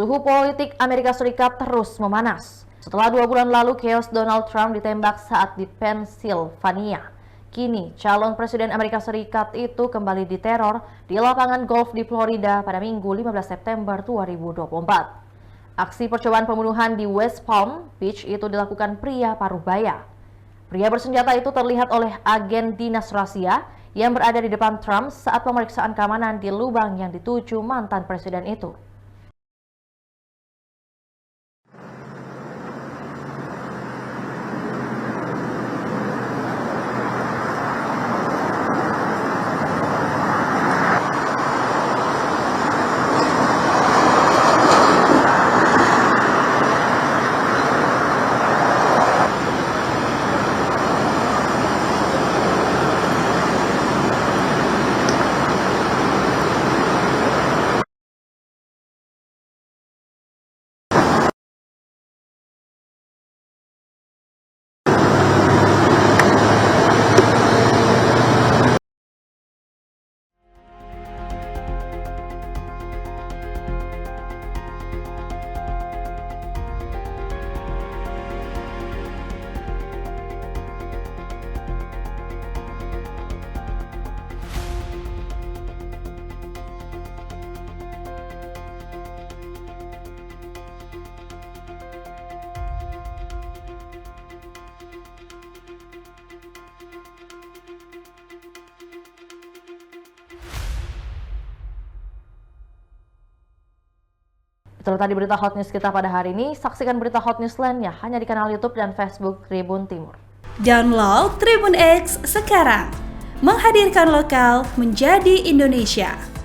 Suhu politik Amerika Serikat terus memanas. Setelah 2 bulan lalu chaos Donald Trump ditembak saat di Pennsylvania. Kini calon presiden Amerika Serikat itu kembali diteror di lapangan golf di Florida pada Minggu 15 September 2024. Aksi percobaan pembunuhan di West Palm Beach itu dilakukan pria parubaya. Pria bersenjata itu terlihat oleh agen dinas rahasia yang berada di depan Trump saat pemeriksaan keamanan di lubang yang dituju mantan presiden itu. Itu tadi berita hot news kita pada hari ini. Saksikan berita hot news lainnya hanya di kanal YouTube dan Facebook Tribun Timur. Download Tribun X sekarang. Menghadirkan lokal menjadi Indonesia.